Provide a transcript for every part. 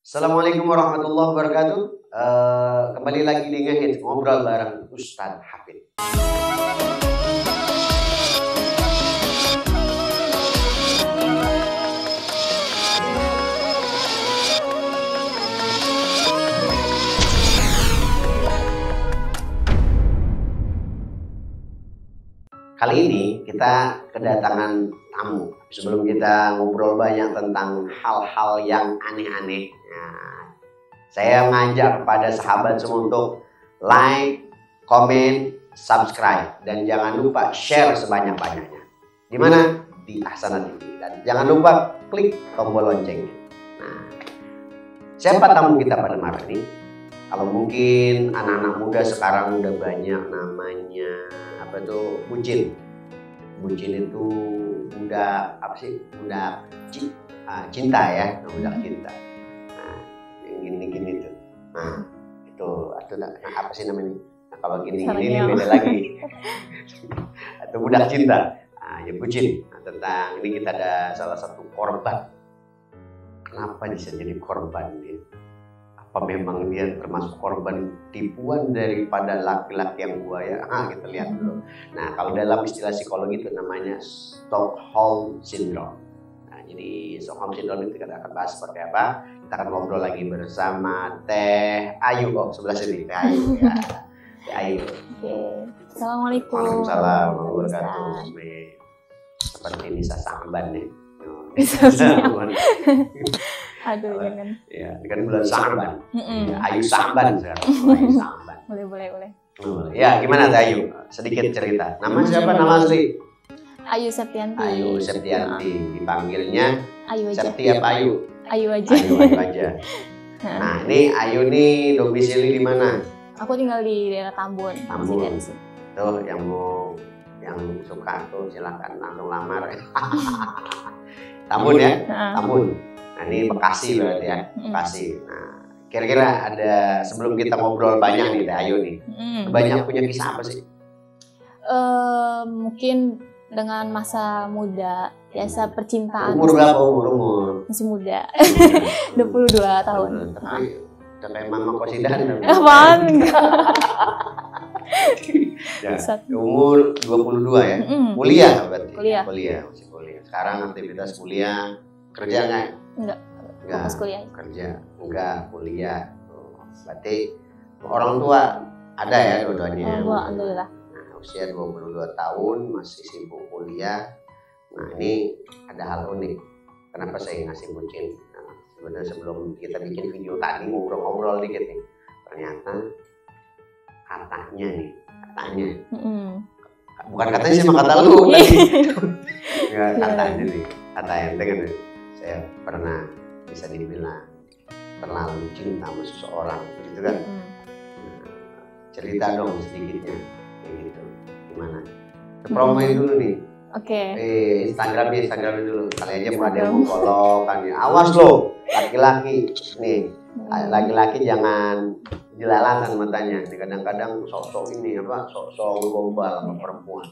Assalamualaikum warahmatullahi wabarakatuh. Kembali lagi di Ngehits ngobrol bareng Ustadz Hafid. Kali ini kita kedatangan tamu. Sebelum kita ngobrol banyak tentang hal-hal yang aneh-aneh, saya mengajak kepada sahabat semua untuk like, komen, subscribe, dan jangan lupa share sebanyak-banyaknya. Di mana? Di Ahsanah TV. Dan jangan lupa klik tombol loncengnya. Nah, siapa tamu kita pada malam ini? Kalau mungkin anak-anak muda sekarang udah banyak namanya apa tuh bucin. Bucin itu budak apa sih? Budak cinta ya, budak cinta. Nah, yang gini-gini tuh. Nah, itu apa sih namanya? Nah, kalau gini-gini ini beda lagi. Atau budak cinta. Nah, ya bucin. Nah, tentang ini kita ada salah satu korban. Kenapa bisa jadi korban dia? Apa memang dia termasuk korban tipuan daripada laki-laki yang buaya? Kita lihat dulu. Nah, kalau dalam istilah psikologi itu namanya Stockholm Syndrome. Nah, jadi Stockholm Syndrome itu kita akan bahas seperti apa. Kita akan ngobrol lagi bersama Teh Ayu. Oh, sebelah sini Teh Ayu. Ya. Teh Ayu. Oke. Assalamualaikum. Waalaikumsalam warahmatullahi wabarakatuh. Seperti Nisa Samban nih. Nisa Samban. Aduh, jangan. Ya, ini kan bulan Saban. Ya, Ayu Samban sekarang. Ayu Samban. Boleh. Ya, gimana Teh Ayu? Sedikit cerita. Nama siapa nama asli? Ayu Septianti. Ayu Septianti. Dipanggilnya Ayu aja. Septi apa Ayu? Ayu aja. Ayu aja. Nah, ini Ayu nih domisili di mana? Aku tinggal di daerah Tambun. Tambun. Tuh yang suka tuh silakan langsung lamar. Tambun ya? Tambun. Nah, ini Bekasi berarti ya, Bekasi. Nah, kira-kira ada sebelum kita ngobrol banyak nih Teh Ayu nih, banyak punya kisah apa sih? Mungkin dengan masa muda, biasa percintaan. Umur berapa umur? Masih muda, 22 tahun. Tapi udah kayak Mama Kosidan. Apaan? Enggak. Ya, umur 22 ya? Kuliah berarti? Kuliah. Sekarang aktivitas kuliah, kerja nggak? Enggak, fokus kuliah. Kerja, enggak, kuliah. Berarti orang tua ada ya dua-duanya? Alhamdulillah. Nah, usia 22 tahun, masih sibuk kuliah. Nah, ini ada hal unik. Kenapa saya ngasih bucin? Nah, sebenarnya sebelum kita bikin video tadi, ngobrol-ngobrol dikit nih. Ternyata katanya. Bukan katanya sih, kata lu tadi. Ya, katanya nih. Katanya, dengar nih. Saya pernah bisa dibilang terlalu cinta sama seseorang gitu kan. Cerita dong sedikitnya kayak gitu. Gimana? Promoin dulu nih. Oke. Instagram dulu. Kali aja mau ada yang mau follow kan ya. Awas loh, laki-laki nih. Laki-laki jangan jelalatan matanya. Kadang-kadang sok-sok ini apa? Sok-sok gombal sama perempuan.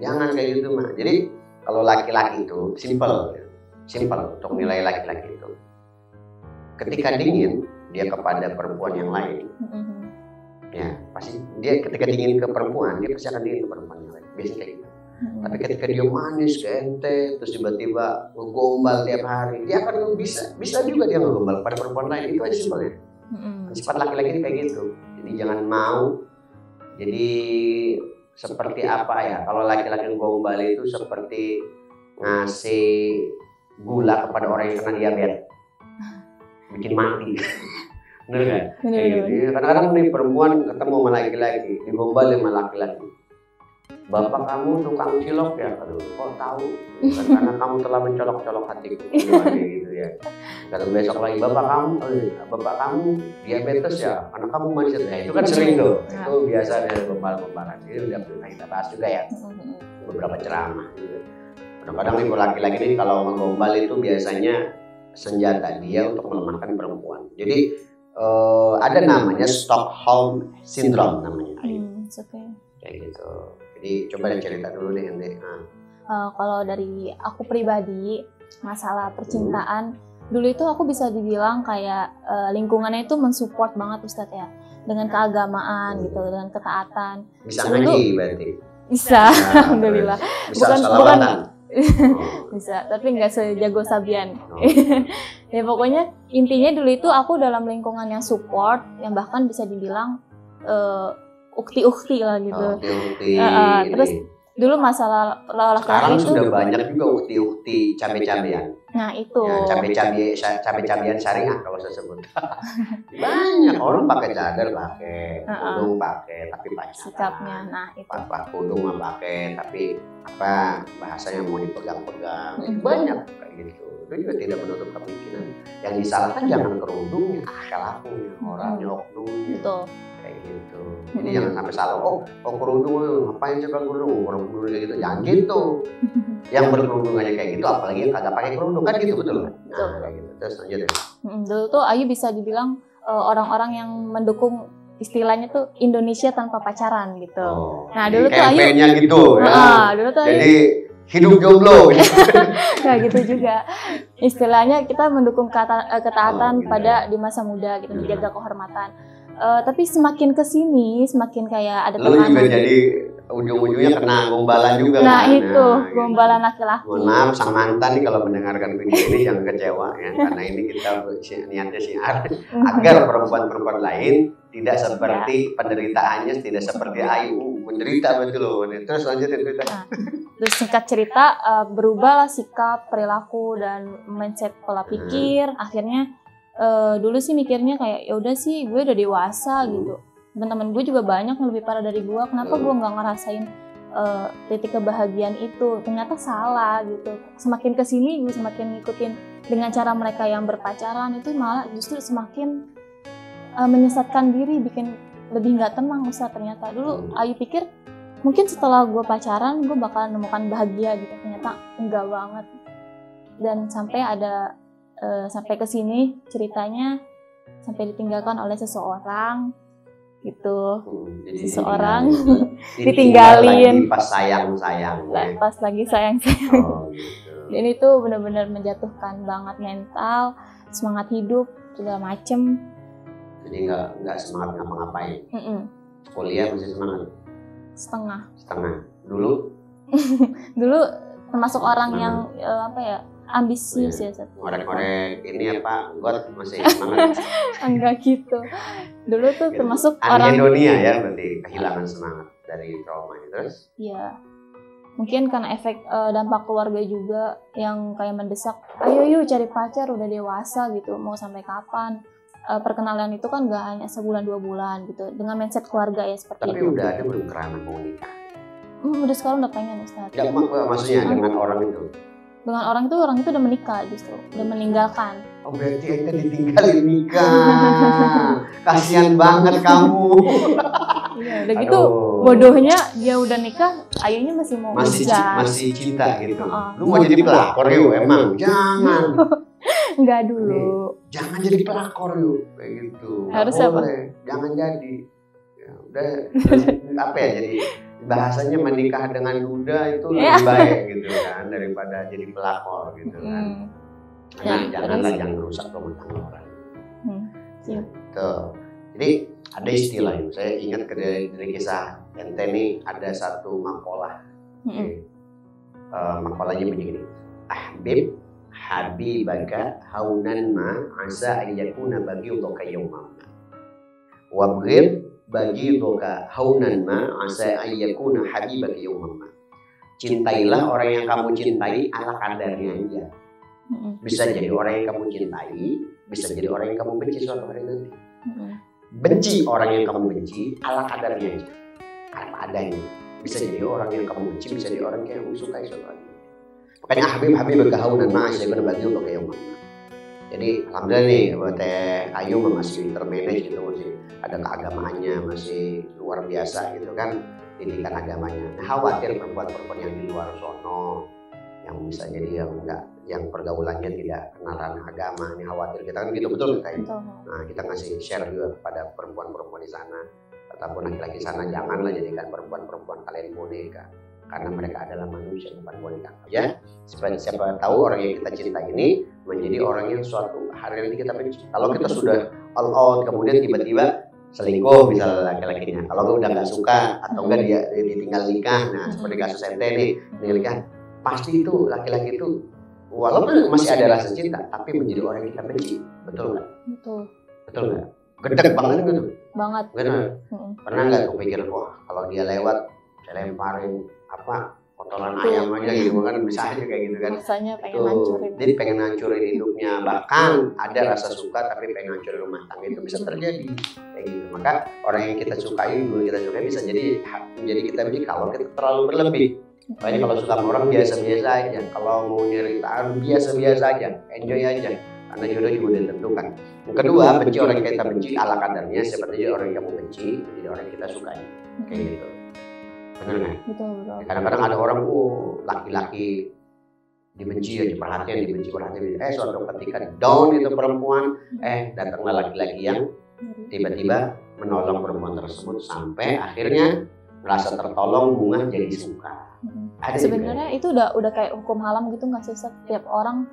Jangan kayak gitu mah. Jadi kalau laki-laki itu simple untuk nilai laki-laki itu. Ketika dingin dia kepada perempuan yang lain, ya pasti dia ketika dingin ke perempuan dia pasti akan dingin ke perempuan yang lain. Biasanya kayak gitu. Tapi ketika dia manis, ente, terus tiba-tiba ngegombal tiap hari, dia akan bisa juga dia ngegombal pada perempuan lain. Itu aja simpelnya. Sifat laki-laki kayak gitu. Jadi jangan mau. Jadi seperti apa ya? Kalau laki-laki ngegombal itu seperti ngasih gula kepada orang yang kena diabetes, bikin mati. Bener kan? Bener. Kadang-kadang nih perempuan ketemu sama laki-laki, digombal sama laki-laki. Bapak kamu tukang cilok ya? Aduh, kok tahu? Karena kamu telah mencolok-colok hatiku. Gitu ya. Dan besok lagi bapak kamu diabetes ya? Anak kamu manis ya? Itu kan sering tuh. Itu biasa dari gombal-gombalan. Ini udah pernah kita bahas juga ya. Beberapa ceramah. Gitu. Kadang-kadang nih laki-laki nih kalau ngegombal itu biasanya senjata dia untuk melemahkan perempuan. Jadi ada namanya Stockholm Syndrome namanya. Kayak gitu. Jadi coba cerita dulu deh. Kalau dari aku pribadi masalah percintaan dulu itu aku bisa dibilang kayak lingkungannya itu mensupport banget Ustadz ya, dengan keagamaan gitu, dengan ketaatan. Bisa Dulu tuh ngaji berarti. bisa, alhamdulillah. Bisa Bukan salawatan. bisa, tapi nggak sejago Sabian. Oh. Ya pokoknya intinya dulu itu aku dalam lingkungan yang support, yang bahkan bisa dibilang ukti-ukti lah gitu. Ukti-ukti. Terus dulu masalah laki-laki Sekarang itu sudah banyak juga ukti-ukti cabe-cabean. nah itu Ya, cabe-cabean syariah kalau saya sebut. Banyak orang pakai cadar pakai, kerudung pakai, tapi pacaran. sikapnya, nah itu Pak kerudung nggak pakai, tapi apa bahasanya mau dipegang-pegang. Banyak kayak gitu. Itu juga tidak menutup kemungkinan. Yang disalahkan jangan kerudungnya, akhlaknya, orangnya, oknumnya. betul. Kayak gitu. Jadi jangan sampai salah. Oh kerudung, ngapain sih pakai kerudung? Orang kerudung kayak gitu, jangan gitu. Yang berkerudung aja kayak gitu, apalagi yang kagak pakai kerudung kan gitu betul. Nah, kayak gitu. Terus lanjut ya. Dulu tuh Ayu bisa dibilang orang-orang yang mendukung istilahnya tuh Indonesia tanpa pacaran gitu. Oh, Nah dulu tuh Ayu, campaign-nya gitu ya. dulu tuh Ayu, Jadi hidup jomblo. nggak gitu juga. Istilahnya kita mendukung ketaatan pada di masa muda gitu, menjaga kehormatan. Tapi semakin kesini, semakin kayak ada Lu juga tekanan. jadi ujung-ujungnya kena gombalan juga. Nah kan? itu Gitu. gombalan laki-laki. Mohon maaf sang mantan nih kalau mendengarkan video ini jangan kecewa ya, karena ini kita niatnya siar agar perempuan-perempuan lain tidak seperti penderitaannya, tidak seperti Ayu menderita betul loh. Terus lanjutin cerita. Nah, terus singkat cerita berubahlah sikap, perilaku dan mindset pola pikir. Akhirnya dulu sih mikirnya kayak ya udah sih gue udah dewasa gitu. Teman-teman gue juga banyak yang lebih parah dari gue. Kenapa gue nggak ngerasain titik kebahagiaan itu? Ternyata salah gitu. Semakin kesini gue semakin ngikutin dengan cara mereka yang berpacaran itu malah justru semakin menyesatkan diri, bikin lebih nggak tenang Ustaz. Ternyata dulu Ayu pikir mungkin setelah gue pacaran gue bakal nemukan bahagia gitu, ternyata enggak banget. Dan sampai ada sampai ke sini ceritanya sampai ditinggalkan oleh seseorang gitu. Jadi Seseorang ditinggalin pas sayang pas lagi sayang. Oh, gitu. Dan itu benar-benar menjatuhkan banget mental, semangat hidup segala macem. Jadi nggak semangat ngapa-ngapain. Mm-mm. Kuliah masih semangat Setengah. dulu Dulu termasuk orang yang ambisius ya. ngorek-ngorek ini apa got masih semangat. Enggak gitu. Dulu tuh termasuk orang Anhedonia ya, berarti kehilangan semangat dari trauma itu. Terus ya mungkin karena efek dampak keluarga juga yang kayak mendesak, ayo yuk cari pacar udah dewasa gitu, mau sampai kapan. Perkenalan itu kan gak hanya sebulan 2 bulan gitu, dengan mindset keluarga ya seperti tapi itu. udah ada belum kerana mau nikah? Udah sekarang udah pengen Ustaz. Enggak, maksudnya dengan orang itu. Dengan orang itu udah menikah justru, udah meninggalkan. Oh berarti ente ditinggalin nikah. Kasihan banget kamu. Iya, udah gitu bodohnya dia udah nikah, Ayunya masih mau ngejar. masih cinta gitu. Lu mau jadi pelakor yuk emang? Jangan. Enggak dulu. Jangan jadi pelakor yuk kayak gitu. Harus apa? Jangan jadi. Ya, udah apa ya, jadi bahasanya menikah dengan duda itu lebih baik gitu kan daripada jadi pelakor gitu kan. Jangan rusak rumah tangga orang. Siap. Tuh. Jadi ada istilah itu. Saya ingat dari kisah ente nih ada satu makalah. Makalahnya begini. Ahbib habibaka haunan ma asa ayyakuna baghidaka yawman. Wabghid baghidaka haunan ma asa ayyakuna habibaka yawman. Cintailah orang yang kamu cintai ala kadarnya aja. Bisa jadi orang yang kamu cintai, bisa jadi orang yang kamu benci suatu hari nanti. Benci orang yang kamu benci ala kadarnya aja, apa adanya. Bisa jadi orang yang kamu benci, bisa jadi orang yang kamu sukai suatu hari. Makanya Habib kehaunan ma'as ya berbagi untuk yang mana. Jadi alhamdulillah nih buat Ayu masih termanage gitu, masih ada keagamaannya, masih luar biasa gitu kan pendidikan agamanya. Nah, khawatir perempuan-perempuan yang di luar sono yang bisa jadi yang enggak, yang pergaulannya tidak kenal ranah agama, ini khawatir kita kan gitu betul kayak. Nah kita ngasih share juga kepada perempuan-perempuan di sana ataupun laki-laki sana, janganlah jadikan perempuan-perempuan kalian boneka. karena mereka adalah manusia bukan boneka. Ya, siapa tahu orang yang kita cinta ini menjadi orang yang suatu hari nanti kita benci. Kalau kita sudah all out kemudian tiba-tiba selingkuh misalnya laki-lakinya, kalau udah nggak suka atau enggak dia ditinggal nikah, nah seperti kasus ente nih, nikah, pasti itu laki-laki itu walaupun masih ada rasa cinta tapi menjadi orang yang kita benci, betul nggak? Betul nggak? Gedek banget gitu. Banget. Benar. Pernah nggak kepikiran, wah kalau dia lewat saya lemparin kotoran ayam aja gitu kan, bisa aja kayak gitu kan. Rasanya pengen hancurin. Jadi pengen hancurin hidupnya, bahkan ada rasa suka tapi pengen hancurin rumah tangga, itu bisa terjadi kayak gitu. Maka orang yang kita sukai dulu kita sukai bisa jadi menjadi kita benci kalau kita terlalu berlebih. Makanya kalau suka sama orang biasa-biasa aja, kalau mau nyerita biasa-biasa aja, enjoy aja, karena jodoh juga udah ditentukan. Yang kedua, benci orang yang kita benci ala kadarnya, seperti orang yang kamu benci jadi orang yang kita sukai, kayak gitu. Benar nggak? Betul. Kadang-kadang ada orang laki-laki dibenci aja, perhatian dibenci. Suatu ketika down itu perempuan, datanglah laki-laki yang tiba-tiba menolong perempuan tersebut sampai akhirnya merasa tertolong, bunga jadi suka. Sebenarnya itu udah kayak hukum alam gitu nggak sih? Setiap orang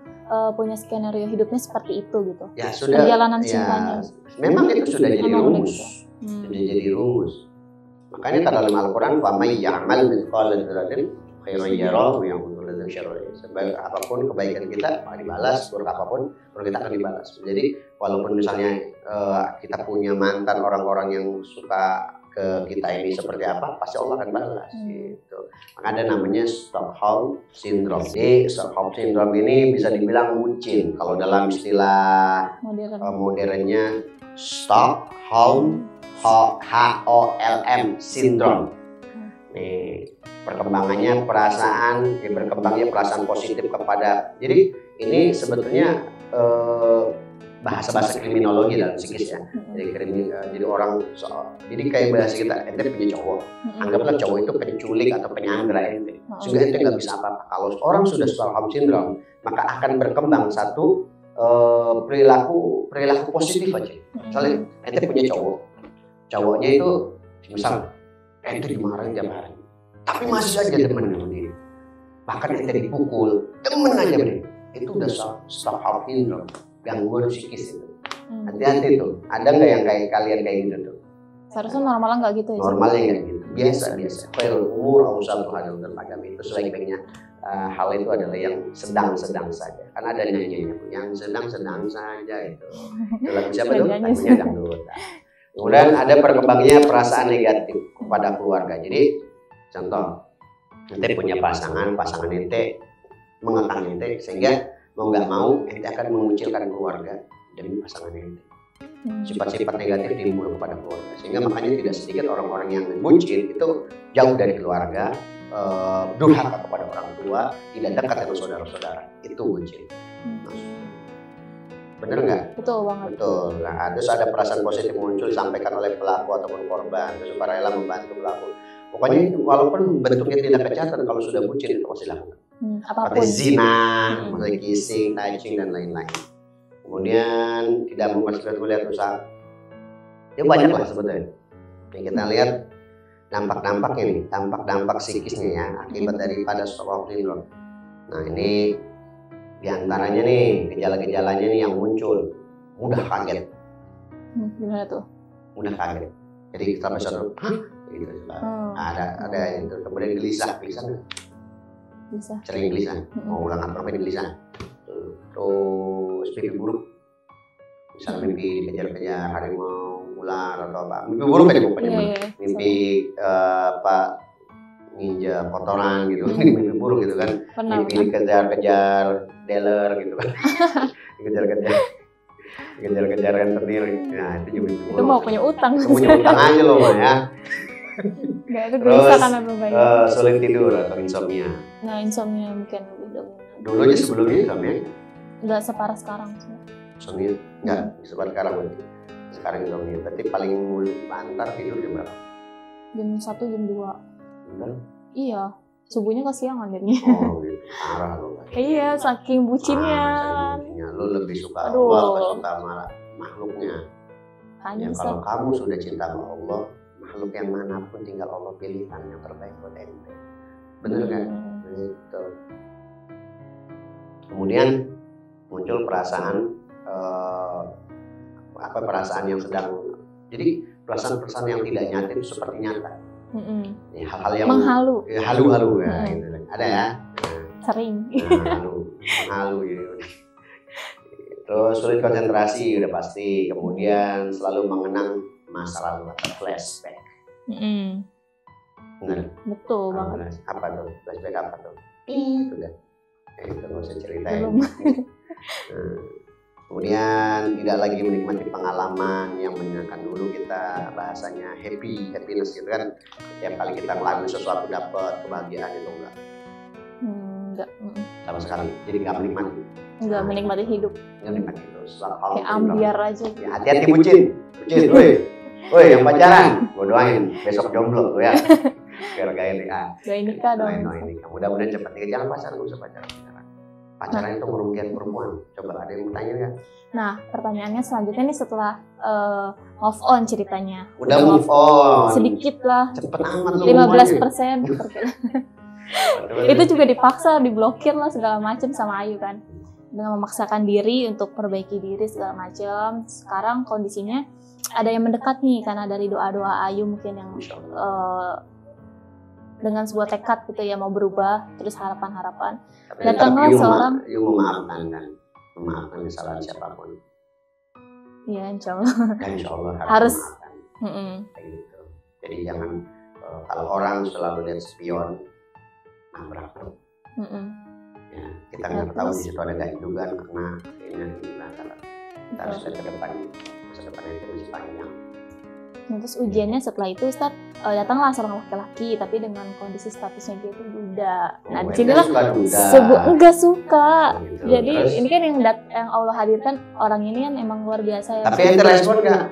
punya skenario hidupnya seperti itu gitu. Ya sudah. Perjalanan cintanya. Memang itu sudah jadi rumus. Sudah jadi rumus. Makanya dalam Al-Quran, wa may ya'mal mithqala dzarratin khairan yarahu wa ya'mal syarran. Sebaik apapun kebaikan kita dibalas, buruk apapun kita akan dibalas. Jadi walaupun misalnya kita punya mantan orang-orang yang suka ke kita ini seperti apa, pasti Allah akan balas gitu. Maka ada namanya Stockholm Syndrome. Jadi Stockholm Syndrome ini bisa dibilang bucin. Kalau dalam istilah modernnya Stockholm HOLM Syndrome. Nih, berkembangnya perasaan positif kepada. Jadi ini sebetulnya bahasa kriminologi dalam psikis ya. Jadi orang jadi kayak bahasa kita, ente punya cowok, anggaplah cowok itu penculik atau penyandra ente, sehingga ente nggak bisa apa-apa. Kalau orang sudah Stockholm Syndrome, maka akan berkembang satu perilaku positif aja. Misalnya ente punya cowoknya itu misal ente dimarahin tiap hari, tapi masih saja demen sama dia, bahkan ente dipukul, demen aja deh. Itu udah Stockholm Syndrome, gangguan psikis itu. Hati-hati tuh, ada nggak yang kayak kalian kayak gitu tuh? Seharusnya normalnya nggak gitu ya? Normalnya nggak gitu, biasa. Khairul umur awsatuha hal terpagam, itu sebaik-baiknya hal itu adalah yang sedang-sedang saja. Karena ada nyanyinya, yang sedang-sedang saja itu. Dalam siapa tuh? Lagunya dangdut. Kemudian ada berkembangnya perasaan negatif kepada keluarga. Jadi contoh, ente punya pasangan ente mengekang ente sehingga mau nggak mau ente akan mengucilkan keluarga demi pasangan ente. Sifat-sifat negatif timbul kepada keluarga, sehingga makanya tidak sedikit orang-orang yang bucin itu jauh dari keluarga, durhaka kepada orang tua, tidak dekat dengan saudara-saudara, itu bucin. Bener nggak? Betul banget. Betul. Nah, terus ada perasaan positif muncul disampaikan oleh pelaku ataupun korban, terus rela membantu pelaku. Pokoknya itu walaupun bentuknya tidak kejahatan, kalau sudah bucin itu pasti lakukan. Apapun. Seperti zina, kissing, touching dan lain-lain. Kemudian tidak mempersesuaikan melihat usaha. Ya banyak lah sebetulnya. Yang kita lihat dampak-dampaknya nih, dampak psikisnya ya akibat daripada Stockholm Syndrome. Nah ini diantaranya nih gejala-gejalanya nih yang muncul, mudah kaget. Gimana tuh? Mudah kaget. Jadi sampai satu, gitu. Ada itu. Kemudian gelisah nggak? Bisa. Sering gelisah. Mau ulang apa gelisah. Terus mimpi buruk. Misalnya mimpi dikejar-kejar harimau, ular atau apa. Mimpi buruk aja pokoknya. Mimpi ninja kotoran gitu. Mimpi buruk gitu kan. Mimpi dikejar-kejar dealer gitu kan. Dikejar-kejar rentenir. Nah itu juga mimpi buruk. Itu mau punya utang. Punya utang aja loh ya. Nggak, itu gelisah karena belum bayar. Sulit tidur atau insomnia. Nah insomnia mungkin lebih dulu aja sebelumnya insomnia nggak separah sekarang sih. Insomnia nggak separah sekarang berarti. Sekarang insomnia berarti paling antar tidur jam berapa? Jam 1, jam 2. Benar? Iya, subuhnya kesiangan jadinya. Oh gitu, parah lo. Iya, saking bucinnya. Lo lebih suka Allah, gak suka malah makhluknya. Ya, kalau kamu sudah cinta sama Allah, makhluk yang manapun tinggal Allah pilihkan yang terbaik buat ente. bener kan? Gitu. Kemudian muncul perasaan perasaan yang sedang, jadi perasaan-perasaan yang tidak nyata itu seperti nyata. Ya, hal-hal yang menghalu, ya, halu-halu ya, gitu. Ada ya. Sering. Menghalu gitu. Terus sulit konsentrasi udah pasti. Kemudian selalu mengenang masa lalu atau flashback. Benar. Betul banget. Apa tuh? Flashback apa tuh? Itu udah. Itu nggak usah ceritain. Kemudian tidak lagi menikmati pengalaman yang menyenangkan. Dulu kita bahasanya happiness gitu kan. Tiap kali kita ngelakuin sesuatu dapat kebahagiaan itu enggak. Enggak. Sama sekali. Jadi nggak menikmati. Nggak menikmati hidup. Nggak menikmati itu. Kayak ambiar aja. Ya, hati-hati bucin. Woi yang pacaran. Gue doain besok jomblo tuh ya. Biar gak ini doain nikah dong. Doain nikah. Mudah-mudahan cepat nikah. Jangan pacaran, gak usah pacaran. Pacaran itu merugikan perempuan. Coba ada yang bertanya nggak? Nah, pertanyaannya selanjutnya nih setelah move on ceritanya. Udah move on. Sedikit lah. Cepet amat lu. 15%. Itu juga dipaksa, diblokir lah segala macam sama Ayu kan. Dengan memaksakan diri untuk perbaiki diri segala macam. Sekarang kondisinya ada yang mendekat nih karena dari doa-doa Ayu mungkin yang dengan sebuah tekad gitu ya mau berubah, terus harapan-harapan. Datanglah seorang memaafkan kesalahan siapapun. Iya, insya Allah. Insya Allah harus. Kayak gitu. Jadi jangan kalau orang selalu lihat spion, nabrak. Ya, kita nggak tahu di situ ada gantungan karena ini kita harus lihat ke depan. Masa depannya itu masih panjang. Terus ujiannya setelah itu Ustaz, datanglah seorang laki-laki tapi dengan kondisi statusnya dia itu duda. Nah di sini lah enggak suka. Gitu. Jadi terus, ini kan yang Allah hadirkan orang ini kan emang luar biasa ya. Tapi ente respon nggak?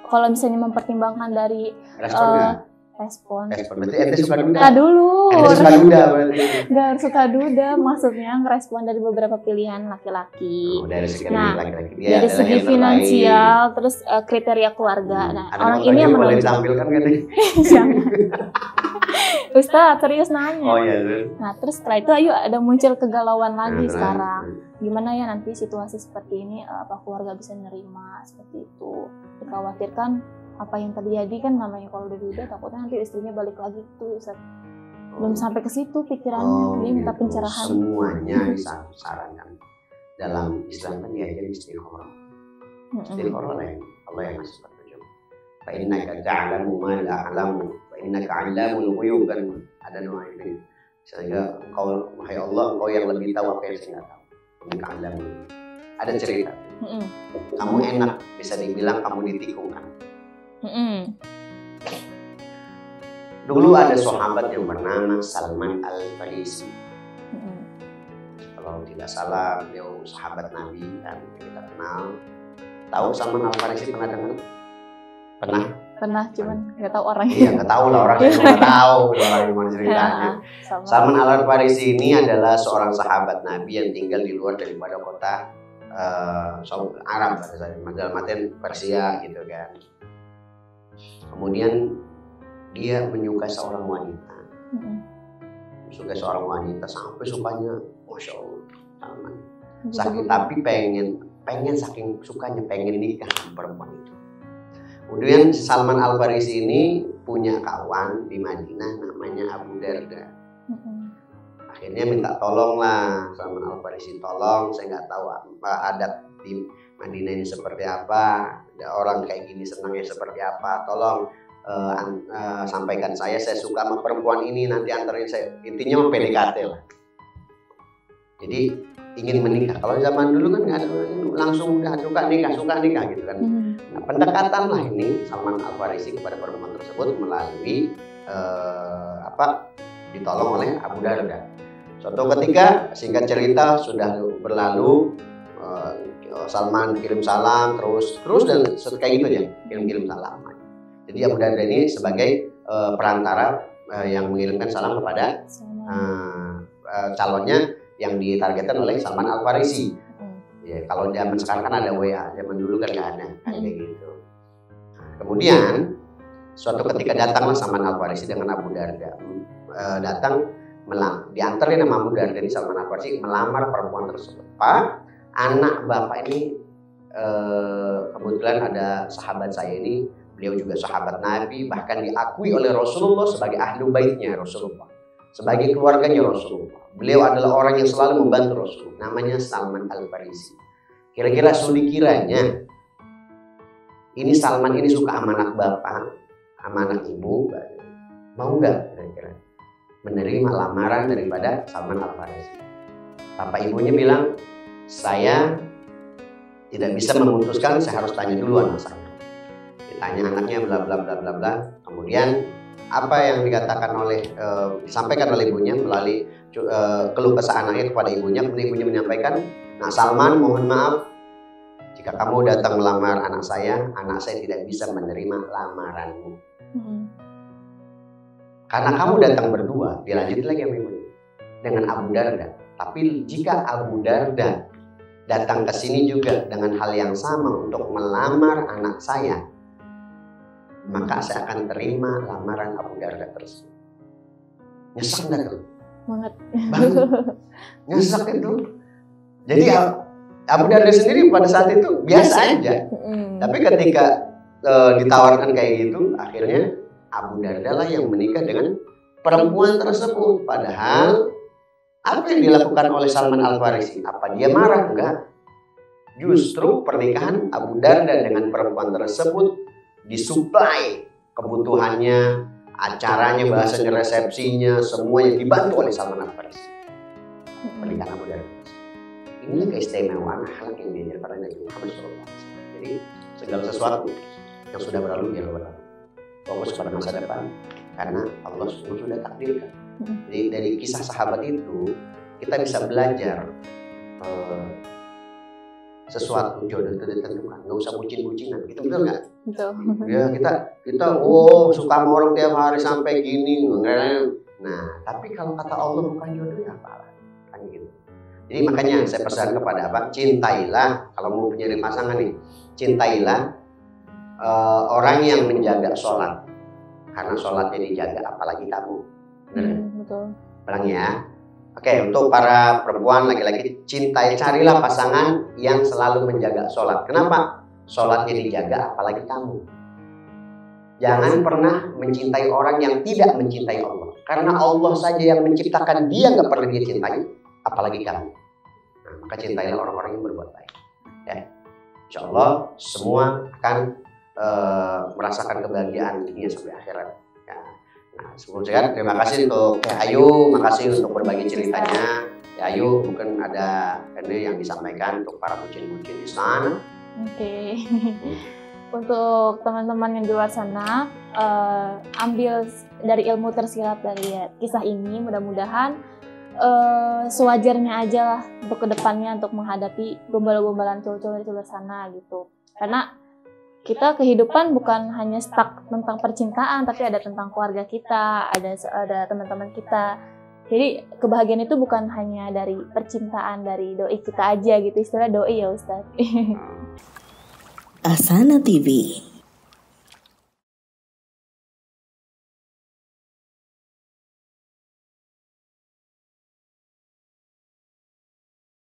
Kalau misalnya mempertimbangkan dari respon. Berarti ente suka duda. Nah dulu. Ente suka duda berarti. Enggak suka duda, maksudnya ngerespon dari beberapa pilihan laki-laki. Dari segi laki-laki dia. Dari segi finansial, terus kriteria keluarga. Nah orang ini yang boleh ditampilkan kan nih? Jangan. Ustaz serius nanya. Oh iya. Nah terus setelah itu Ayu ada muncul kegalauan lagi sekarang. Gimana ya nanti situasi seperti ini, apa keluarga bisa nerima seperti itu? Dikhawatirkan apa yang terjadi kan namanya kalau udah duda takutnya nanti istrinya balik lagi tuh Ustaz. Belum sampai ke situ pikirannya, dia minta pencerahan. Semuanya disarankan dalam Islam kan diajarin istikharah. Istikharah lah Allah yang ngasih petunjuk. Fa innaka ta'lamu ma la a'lamu wa innaka 'allamul ghuyub kan ada doa ini. Sehingga engkau wahai Allah engkau yang lebih tahu apa yang saya enggak tahu. Innaka 'allamul. Ada cerita. Kamu enak bisa dibilang kamu ditikung kan. Dulu ada sahabat yang bernama Salman Al-Farisi. Kalau tidak salah beliau sahabat Nabi kan kita kenal. Tahu Salman Al-Farisi pernah dengar? Pernah cuman nggak tahu orangnya. Iya nggak tahu lah orangnya, nggak tahu orang gimana ceritanya. Salman Al-Farisi ini adalah seorang sahabat Nabi yang tinggal di luar daripada kota Arab, dalam artian Persia gitu kan. Kemudian dia menyukai seorang wanita, sampai sukanya, masya Allah, tapi pengen saking sukanya pengen nikah sama perempuan itu. Kemudian Salman Al-Farisi ini punya kawan di Madinah namanya Abu Darda. Akhirnya minta tolong lah Salman Al-Farisi, tolong saya nggak tahu apa adat di Madinah ini seperti apa, ada orang kayak gini senangnya seperti apa, tolong sampaikan saya suka sama perempuan ini, nanti antarin saya, intinya PDKT lah. Jadi ingin menikah. Kalau zaman dulu kan nggak ada, langsung udah suka nikah gitu kan. Nah, pendekatan lah ini Salman Al-Farisi kepada perempuan tersebut melalui ditolong oleh Abu Darda. Suatu ketika singkat cerita sudah berlalu, Salman kirim salam terus dan kayak gitu ya, kirim salam. Jadi Abu Darda ini sebagai perantara yang mengirimkan salam kepada calonnya yang ditargetkan oleh Salman Al-Farisi. Ya, kalau zaman sekarang kan ada WA, zaman dulu kan nggak ada kayak gitu. Nah, kemudian Suatu ketika datanglah Salman Al-Farisi dengan Abu Darda. Datang diantarin sama Abu Darda di Salman Al-Farisi melamar perempuan tersebut. Pak, anak bapak ini kebetulan ada sahabat saya ini, beliau juga sahabat Nabi, bahkan diakui oleh Rasulullah sebagai ahlu baitnya Rasulullah, sebagai keluarganya Rasulullah. Beliau adalah orang yang selalu membantu Rasul, namanya Salman Al-Farisi. Kira-kira kiranya ini Salman ini suka sama anak bapak, sama anak ibu, mau nggak kira-kira menerima lamaran daripada Salman Al-Farisi? Bapak ibunya bilang, saya tidak bisa memutuskan, saya harus tanya dulu anak saya. Ditanya anaknya bla bla bla bla bla. Kemudian apa yang dikatakan oleh disampaikan oleh ibunya melalui keluh kesah anaknya kepada ibunya. Kemudian ibunya menyampaikan, nah Salman, mohon maaf jika kamu datang melamar anak saya tidak bisa menerima lamaranmu. Karena kamu datang berdua, dilanjut lagi sama ibunya, dengan Abu Darda. Tapi jika Abu Darda datang ke sini juga dengan hal yang sama untuk melamar anak saya, maka saya akan terima lamaran Abu Darda tersebut. Nyesek nggak tuh? Banget. Nyesek itu. Jadi Abu Darda sendiri pada saat itu biasa aja. Tapi ketika ditawarkan kayak gitu, akhirnya Abu Darda lah yang menikah dengan perempuan tersebut. Padahal apa yang dilakukan oleh Salman Al-Farisi? Apa dia marah? Enggak. Justru pernikahan Abu Darda dengan perempuan tersebut disuplai kebutuhannya, acaranya, bahasanya, resepsinya, semuanya dibantu oleh Salman Al-Farisi. Pernikahan Abu Darda. Inilah keistimewaan akhlak yang diajarkan oleh Nabi Muhammad SAW. Jadi segala sesuatu yang sudah berlalu dia berlalu. Fokus pada masa depan karena Allah sudah takdirkan. Jadi dari kisah sahabat itu kita bisa belajar sesuatu jodoh itu ditentukan, nggak usah bucin-bucinan, gitu betul nggak? Betul. Ya kita suka sama orang tiap hari sampai gini, nah tapi kalau kata Allah bukan jodoh ya apa kan gitu. Jadi makanya saya pesan kepada abang, cintailah kalau mau punya pasangan nih, cintailah orang yang menjaga sholat, karena sholatnya dijaga, apalagi kamu. Betul. Ulang ya. Oke, untuk para perempuan, laki-laki, carilah pasangan yang selalu menjaga sholat. Kenapa? Sholatnya dijaga, apalagi kamu. Jangan pernah mencintai orang yang tidak mencintai Allah, karena Allah saja yang menciptakan dia nggak pernah dia cintai, apalagi kamu. Nah, maka cintailah orang-orang yang berbuat baik. Ya, insya Allah semua akan merasakan kebahagiaan dunia sampai akhirat. Ya. Nah, sebelumnya terima kasih untuk Ayu, makasih untuk berbagi ceritanya. Ya, Ayu mungkin ada ini yang disampaikan untuk para bucin-bucin di sana. Oke. Untuk teman-teman yang di luar sana, ambil dari ilmu tersirat dari kisah ini, mudah-mudahan sewajarnya aja lah untuk kedepannya untuk menghadapi gombal-gombalan cowok-cowok di luar sana gitu. Karena kita kehidupan bukan hanya stuck tentang percintaan, tapi ada tentang keluarga kita, ada teman-teman kita. Jadi kebahagiaan itu bukan hanya dari percintaan, dari doi kita aja gitu, istilah doi ya Ustaz. Asana TV.